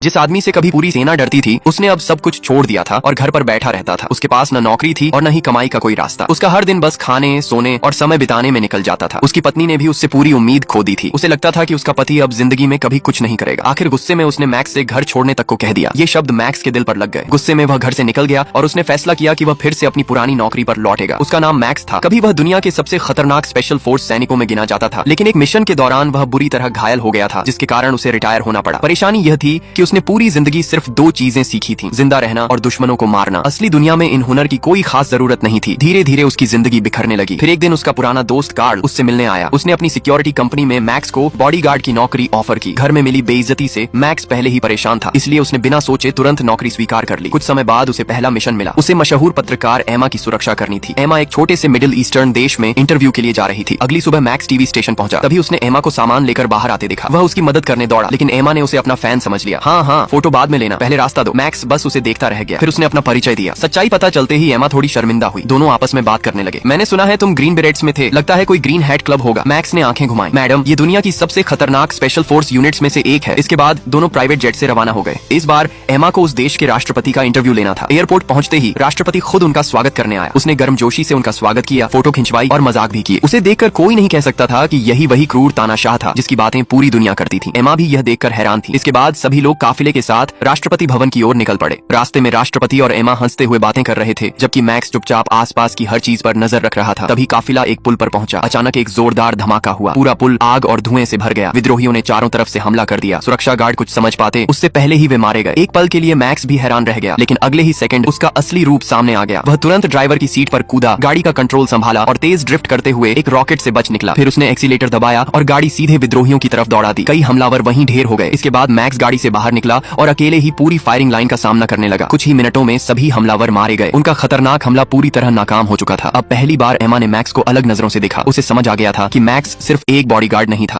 जिस आदमी से कभी पूरी सेना डरती थी उसने अब सब कुछ छोड़ दिया था और घर पर बैठा रहता था। उसके पास न नौकरी थी और न ही कमाई का कोई रास्ता। उसका हर दिन बस खाने, सोने और समय बिताने में निकल जाता था। उसकी पत्नी ने भी उससे पूरी उम्मीद खो दी थी। उसे लगता था कि उसका पति अब जिंदगी में कभी कुछ नहीं करेगा। आखिर गुस्से में उसने मैक्स से घर छोड़ने तक को कह दिया। ये शब्द मैक्स के दिल पर लग गए। गुस्से में वह घर से निकल गया और उसने फैसला किया कि वह फिर से अपनी पुरानी नौकरी पर लौटेगा। उसका नाम मैक्स था। कभी वह दुनिया के सबसे खतरनाक स्पेशल फोर्स सैनिकों में गिना जाता था, लेकिन एक मिशन के दौरान वह बुरी तरह घायल हो गया था, जिसके कारण उसे रिटायर होना पड़ा। परेशानी यह थी कि उसने पूरी जिंदगी सिर्फ दो चीजें सीखी थी, जिंदा रहना और दुश्मनों को मारना। असली दुनिया में इन हुनर की कोई खास जरूरत नहीं थी। धीरे धीरे उसकी जिंदगी बिखरने लगी। फिर एक दिन उसका पुराना दोस्त कार्ल उससे मिलने आया। उसने अपनी सिक्योरिटी कंपनी में मैक्स को बॉडीगार्ड की नौकरी ऑफर की। घर में मिली बेइज्जती से मैक्स पहले ही परेशान था, इसलिए उसने बिना सोचे तुरंत नौकरी स्वीकार कर ली। कुछ समय बाद उसे पहला मिशन मिला। उसे मशहूर पत्रकार एमा की सुरक्षा करनी थी। एमा एक छोटे से मिडिल ईस्टर्न देश में इंटरव्यू के लिए जा रही थी। अगली सुबह मैक्स टीवी स्टेशन पहुंचा। तभी उसने एमा को सामान लेकर बाहर आते देखा। वह उसकी मदद करने दौड़ा, लेकिन एमा ने उसे अपना फैन समझ लिया। हाँ, फोटो बाद में लेना, पहले रास्ता दो। मैक्स बस उसे देखता रह गया। फिर उसने अपना परिचय दिया। सच्चाई पता चलते ही एमा थोड़ी शर्मिंदा हुई। दोनों आपस में बात करने लगे। मैंने सुना है तुम ग्रीन बेरेट्स में थे, लगता है कोई ग्रीन हैट क्लब होगा। मैक्स ने आंखें घुमाई। मैडम, ये दुनिया की सबसे खतरनाक स्पेशल फोर्स यूनिट्स में से एक है। इसके बाद दोनों प्राइवेट जेट से रवाना हो गए। इस बार एमा को उस देश के राष्ट्रपति का इंटरव्यू लेना था। एयरपोर्ट पहुंचते ही राष्ट्रपति खुद उनका स्वागत करने आया। उसने गर्मजोशी से उनका स्वागत किया, फोटो खिंचवाई और मजाक भी किए। उसे देखकर कोई नहीं कह सकता था कि यही वही क्रूर तानाशाह था जिसकी बातें पूरी दुनिया करती थी। एमा भी यह देखकर हैरान थी। इसके बाद सभी लोग काफिले के साथ राष्ट्रपति भवन की ओर निकल पड़े। रास्ते में राष्ट्रपति और एमा हंसते हुए बातें कर रहे थे, जबकि मैक्स चुपचाप आसपास की हर चीज पर नजर रख रहा था। तभी काफिला एक पुल पर पहुंचा। अचानक एक जोरदार धमाका हुआ। पूरा पुल आग और धुएं से भर गया। विद्रोहियों ने चारों तरफ से हमला कर दिया। सुरक्षा गार्ड कुछ समझ पाते उससे पहले ही वे मारे गए। एक पल के लिए मैक्स भी हैरान रह गया, लेकिन अगले ही सेकंड उसका असली रूप सामने आ गया। वह तुरंत ड्राइवर की सीट पर कूदा, गाड़ी का कंट्रोल संभाला और तेज ड्रिफ्ट करते हुए एक रॉकेट से बच निकला। फिर उसने एक्सीलेटर दबाया और गाड़ी सीधे विद्रोहियों की तरफ दौड़ा दी। कई हमलावर वहीं ढेर हो गए। इसके बाद मैक्स गाड़ी से बाहर निकला और अकेले ही पूरी फायरिंग लाइन का सामना करने लगा। कुछ ही मिनटों में सभी हमलावर मारे गए। उनका खतरनाक हमला पूरी तरह नाकाम हो चुका था। अब पहली बार एमा ने मैक्स को अलग नजरों से देखा। उसे समझ आ गया था कि मैक्स सिर्फ एक बॉडीगार्ड नहीं था,